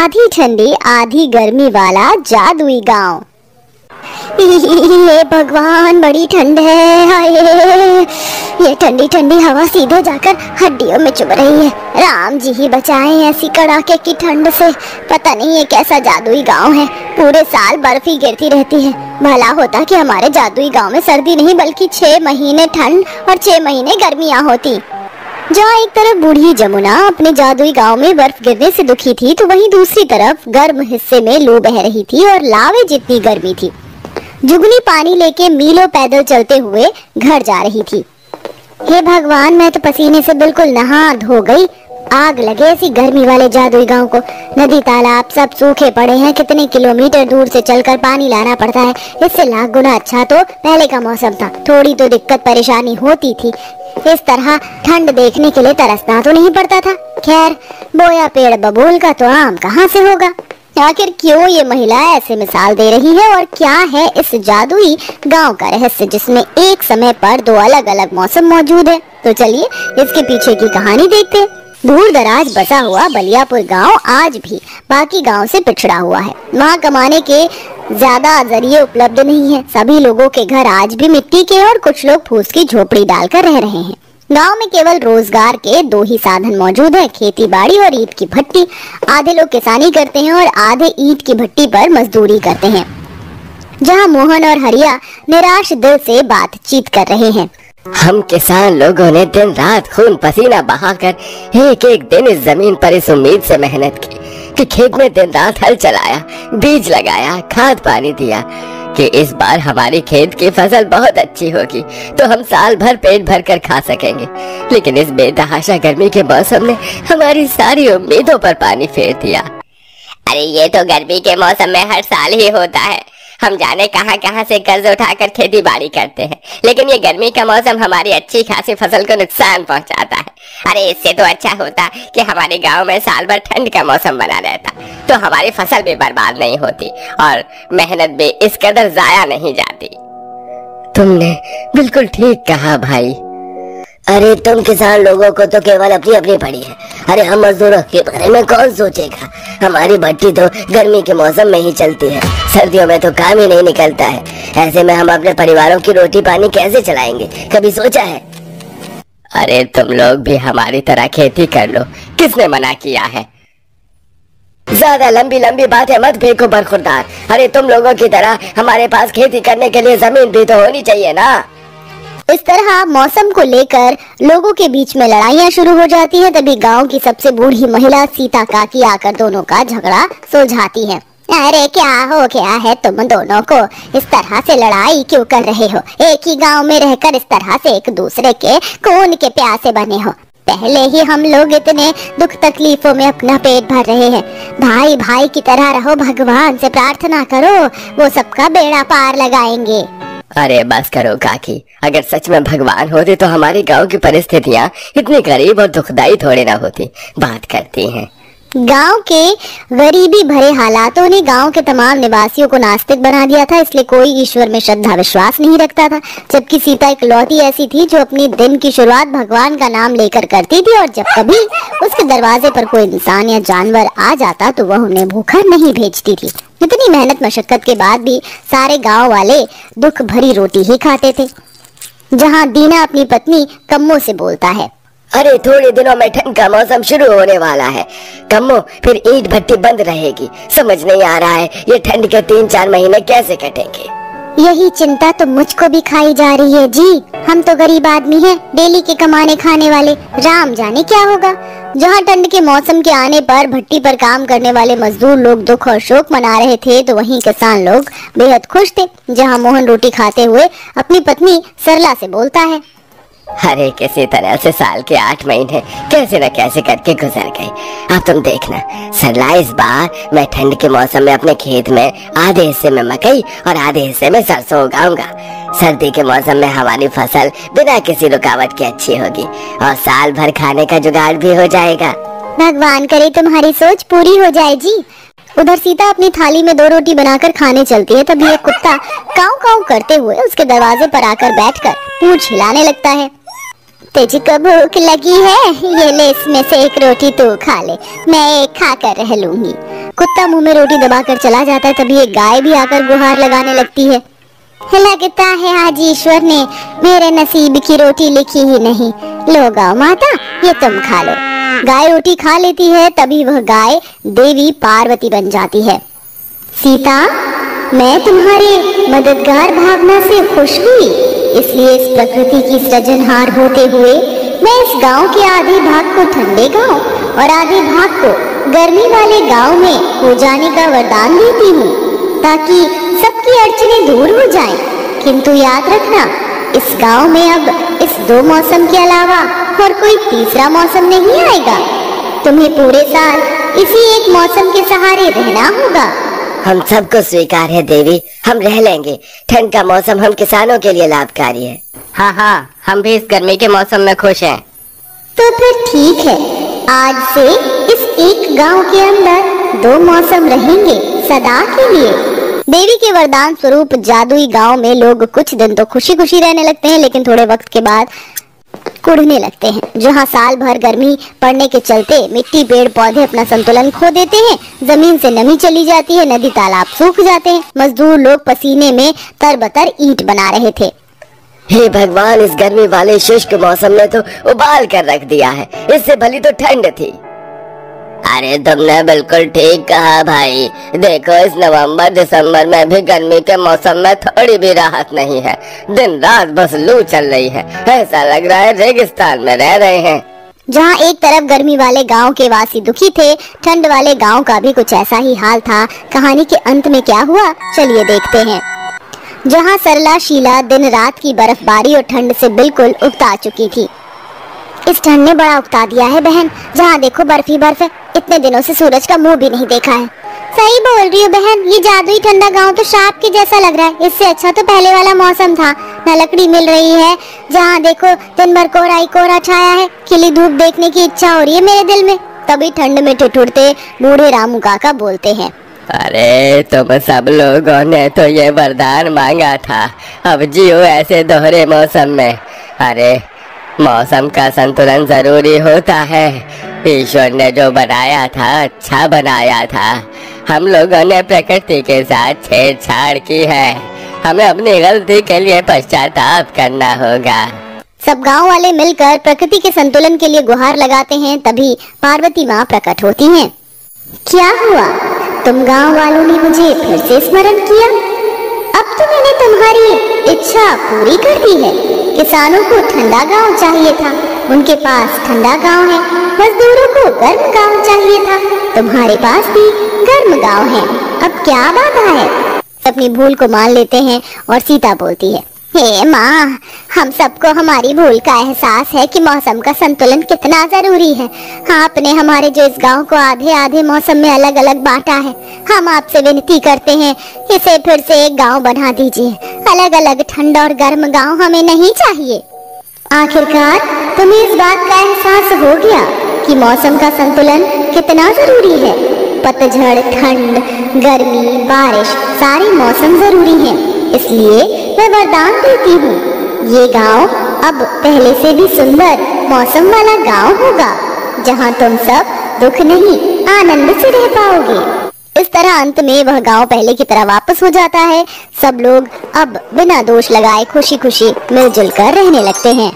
आधी ठंडी आधी गर्मी वाला जादुई गांव। हे भगवान, बड़ी ठंड है। हाय, ये ठंडी ठंडी हवा सीधे जाकर हड्डियों में चुभ रही है। राम जी ही बचाएं ऐसी कड़ाके की ठंड से। पता नहीं ये कैसा जादुई गांव है, पूरे साल बर्फ ही गिरती रहती है। भला होता कि हमारे जादुई गांव में सर्दी नहीं बल्कि 6 महीने ठंड और 6 महीने गर्मियां होती। जहाँ एक तरफ बूढ़ी जमुना अपने जादुई गांव में बर्फ गिरने से दुखी थी, तो वहीं दूसरी तरफ गर्म हिस्से में लू बह रही थी और लावे जितनी गर्मी थी। जुगनी पानी लेके मीलों पैदल चलते हुए घर जा रही थी। हे भगवान, मैं तो पसीने से बिल्कुल नहा धो गई। आग लगे ऐसी गर्मी वाले जादुई गांव को। नदी तालाब सब सूखे पड़े हैं, कितने किलोमीटर दूर से चलकर पानी लाना पड़ता है। इससे लाख गुना अच्छा तो पहले का मौसम था, थोड़ी तो दिक्कत परेशानी होती थी। इस तरह ठंड देखने के लिए तरसना तो नहीं पड़ता था। खैर, बोया पेड़ बबूल का तो आम कहाँ से होगा। आखिर क्यों ये महिला ऐसे मिसाल दे रही है और क्या है इस जादुई गांव का रहस्य जिसमें एक समय पर 2 अलग अलग मौसम मौजूद है। तो चलिए इसके पीछे की कहानी देखते हैं। दूर दराज बसा हुआ बलियापुर गांव आज भी बाकी गांव से पिछड़ा हुआ है। वहाँ कमाने के ज्यादा जरिए उपलब्ध नहीं है। सभी लोगों के घर आज भी मिट्टी के और कुछ लोग फूस की झोपड़ी डालकर रह रहे हैं। गांव में केवल रोजगार के 2 ही साधन मौजूद है, खेती बाड़ी और ईंट की भट्टी। आधे लोग किसानी करते हैं और आधे ईंट की भट्टी पर मजदूरी करते हैं। जहां मोहन और हरिया निराश दिल से बातचीत कर रहे हैं। हम किसान लोगों ने दिन रात खून पसीना बहाकर एक एक दिन इस जमीन पर इस उम्मीद से मेहनत की कि खेत में दिन रात हल चलाया, बीज लगाया, खाद पानी दिया कि इस बार हमारी खेत की फसल बहुत अच्छी होगी तो हम साल भर पेट भर कर खा सकेंगे। लेकिन इस बेतहाशा गर्मी के मौसम ने हमारी सारी उम्मीदों पर पानी फेर दिया। अरे ये तो गर्मी के मौसम में हर साल ही होता है। हम जाने कहां कहां से कर्ज उठाकर खेती बाड़ी करते हैं, लेकिन ये गर्मी का मौसम हमारी अच्छी खासी फसल को नुकसान पहुंचाता है। अरे इससे तो अच्छा होता कि हमारे गांव में साल भर ठंड का मौसम बना रहता, तो हमारी फसल भी बर्बाद नहीं होती और मेहनत भी इस कदर जाया नहीं जाती। तुमने बिल्कुल ठीक कहा भाई। अरे तुम किसान लोगों को तो केवल अपनी अपनी पड़ी है। अरे हम मजदूरों के बारे में कौन सोचेगा। हमारी भट्टी तो गर्मी के मौसम में ही चलती है, सर्दियों में तो काम ही नहीं निकलता है। ऐसे में हम अपने परिवारों की रोटी पानी कैसे चलाएंगे, कभी सोचा है? अरे तुम लोग भी हमारी तरह खेती कर लो, किसने मना किया है? ज्यादा लंबी लंबी बातें मत फेंको बरखुरदार। अरे तुम लोगों की तरह हमारे पास खेती करने के लिए जमीन भी तो होनी चाहिए ना। इस तरह मौसम को लेकर लोगों के बीच में लड़ाइयाँ शुरू हो जाती हैं। तभी गांव की सबसे बूढ़ी महिला सीता काकी आकर दोनों का झगड़ा सुलझाती है। अरे क्या हो गया है तुम दोनों को? इस तरह से लड़ाई क्यों कर रहे हो? एक ही गांव में रहकर इस तरह से एक दूसरे के खून के प्यासे बने हो। पहले ही हम लोग इतने दुख तकलीफों में अपना पेट भर रहे हैं। भाई भाई की तरह रहो, भगवान से प्रार्थना करो, वो सबका बेड़ा पार लगाएंगे। अरे बस करो काकी, अगर सच में भगवान होते तो हमारे गांव की परिस्थितियाँ इतनी गरीब और दुखदाई थोड़ी ना होती। बात करती हैं। गांव के गरीबी भरे हालातों ने गांव के तमाम निवासियों को नास्तिक बना दिया था, इसलिए कोई ईश्वर में श्रद्धा विश्वास नहीं रखता था। जबकि सीता इकलौती ऐसी थी जो अपनी दिन की शुरुआत भगवान का नाम लेकर करती थी और जब कभी उसके दरवाजे पर कोई इंसान या जानवर आ जाता तो वह उन्हें भूखा नहीं भेजती थी। इतनी मेहनत मशक्कत के बाद भी सारे गाँव वाले दुख भरी रोटी ही खाते थे। जहाँ दीना अपनी पत्नी कम्मो से बोलता है, अरे थोड़े दिनों में ठंड का मौसम शुरू होने वाला है कम्मो, फिर ईंट भट्टी बंद रहेगी। समझ नहीं आ रहा है ये ठंड के 3-4 महीने कैसे कटेंगे। यही चिंता तो मुझको भी खाई जा रही है जी। हम तो गरीब आदमी हैं, डेली के कमाने खाने वाले। राम जाने क्या होगा। जहाँ ठंड के मौसम के आने पर भट्टी पर काम करने वाले मजदूर लोग दुख और शोक मना रहे थे, तो वहीं किसान लोग बेहद खुश थे। जहाँ मोहन रोटी खाते हुए अपनी पत्नी सरला से बोलता है, अरे किसी तरह से साल के 8 महीने कैसे न कैसे करके गुजर गए। अब तुम देखना सरला, इस बार मैं ठंड के मौसम में अपने खेत में आधे हिस्से में मकई और आधे हिस्से में सरसों उगाऊंगा। सर्दी के मौसम में हमारी फसल बिना किसी रुकावट के अच्छी होगी और साल भर खाने का जुगाड़ भी हो जाएगा। भगवान करे तुम्हारी सोच पूरी हो जाए जी। उधर सीता अपनी थाली में 2 रोटी बनाकर खाने चलती है, तभी एक कुत्ता काऊ काऊ करते हुए उसके दरवाजे पर आकर बैठकर पूंछ हिलाने लगता है। तुझको भूख लगी है? ये ले, इसमें से एक रोटी तू खा ले, मैं एक खाकर रह लूंगी। कुत्ता मुंह में रोटी दबाकर चला जाता है, तभी एक गाय भी आकर गुहार लगाने लगती है। लगता है आज ईश्वर ने मेरे नसीब की रोटी लिखी ही नहीं। लो गौ माता, ये तुम खा लो। गाय रोटी खा लेती है, तभी वह गाय देवी पार्वती बन जाती है। सीता, मैं तुम्हारे मददगार भावना से खुश हुई, इसलिए इस प्रकृति की सृजनहार होते हुए मैं इस गांव के आधे भाग को ठंडे गांव और आधे भाग को गर्मी वाले गांव में हो जाने का वरदान देती हूँ, ताकि सबकी अड़चनें दूर हो जाएं। किंतु याद रखना, इस गांव में अब इस 2 मौसम के अलावा और कोई तीसरा मौसम नहीं आएगा। तुम्हें पूरे साल इसी एक मौसम के सहारे रहना होगा। हम सबको स्वीकार है देवी, हम रह लेंगे। ठंड का मौसम हम किसानों के लिए लाभकारी है। हाँ हाँ, हम भी इस गर्मी के मौसम में खुश हैं। तो फिर ठीक है, आज से इस एक गांव के अंदर 2 मौसम रहेंगे सदा के लिए। देवी के वरदान स्वरूप जादुई गांव में लोग कुछ दिन तो खुशी खुशी रहने लगते हैं, लेकिन थोड़े वक्त के बाद कुढ़ने लगते हैं। जहां साल भर गर्मी पड़ने के चलते मिट्टी पेड़ पौधे अपना संतुलन खो देते हैं, जमीन से नमी चली जाती है, नदी तालाब सूख जाते हैं। मजदूर लोग पसीने में तरबतर ईंट बना रहे थे। हे भगवान, इस गर्मी वाले शुष्क मौसम ने तो उबाल कर रख दिया है। इससे भली तो ठंड थी। अरे तुमने बिल्कुल ठीक कहा भाई। देखो, इस नवंबर दिसंबर में भी गर्मी के मौसम में थोड़ी भी राहत नहीं है। दिन रात बस लू चल रही है। ऐसा लग रहा है रेगिस्तान में रह रहे हैं। जहाँ एक तरफ गर्मी वाले गांव के वासी दुखी थे, ठंड वाले गांव का भी कुछ ऐसा ही हाल था। कहानी के अंत में क्या हुआ, चलिए देखते हैं। जहाँ सरला शीला दिन रात की बर्फबारी और ठंड से बिल्कुल उकता चुकी थी। इस ठंड ने बड़ा उकता दिया है बहन, जहाँ देखो बर्फ ही बर्फ है। इतने दिनों से सूरज का मुंह भी नहीं देखा है। सही बोल रही हो बहन, ये जादुई ठंडा गांव तो श्राप के जैसा लग रहा है। इससे अच्छा तो पहले वाला मौसम था। न लकड़ी मिल रही है, जहाँ देखो दिन भर कोहरा ही कोहरा छाया है। खिली धूप देखने की इच्छा हो रही है मेरे दिल में। तभी ठंड में ठिठुरते बूढ़े रामू काका बोलते हैं, अरे तुम सब लोगों ने तो ये वरदान मांगा था, अब जियो ऐसे दोहरे मौसम में। अरे मौसम का संतुलन जरूरी होता है। ईश्वर ने जो बनाया था अच्छा बनाया था। हम लोगों ने प्रकृति के साथ छेड़छाड़ की है। हमें अपनी गलती के लिए पश्चाताप करना होगा। सब गांव वाले मिलकर प्रकृति के संतुलन के लिए गुहार लगाते हैं। तभी पार्वती माँ प्रकट होती हैं। क्या हुआ, तुम गांव वालों ने मुझे फिर से स्मरण किया? अब तो मैंने तुम्हारी इच्छा पूरी कर दी है। किसानों को ठंडा गांव चाहिए था, उनके पास ठंडा गांव है। मजदूरों को गर्म गांव चाहिए था, तुम्हारे पास भी गर्म गांव है। अब क्या बाधा है? अपनी भूल को मान लेते हैं और सीता बोलती है, हे माँ, हम सबको हमारी भूल का एहसास है कि मौसम का संतुलन कितना जरूरी है। आपने हमारे जो इस गांव को आधे आधे मौसम में अलग अलग बांटा है। हम आपसे विनती करते हैं, इसे फिर से एक गांव बना दीजिए। अलग अलग ठंडा और गर्म गांव हमें नहीं चाहिए। आखिरकार तुम्हें इस बात का एहसास हो गया कि मौसम का संतुलन कितना जरूरी है। पतझड़, ठंड, गर्मी, बारिश, सारे मौसम जरूरी हैं। इसलिए मैं वरदान देती हूँ, ये गांव अब पहले से भी सुंदर मौसम वाला गांव होगा, जहाँ तुम सब दुख नहीं आनंद से रह पाओगे। इस तरह अंत में वह गांव पहले की तरह वापस हो जाता है। सब लोग अब बिना दोष लगाए खुशी खुशी मिलजुल कर रहने लगते हैं।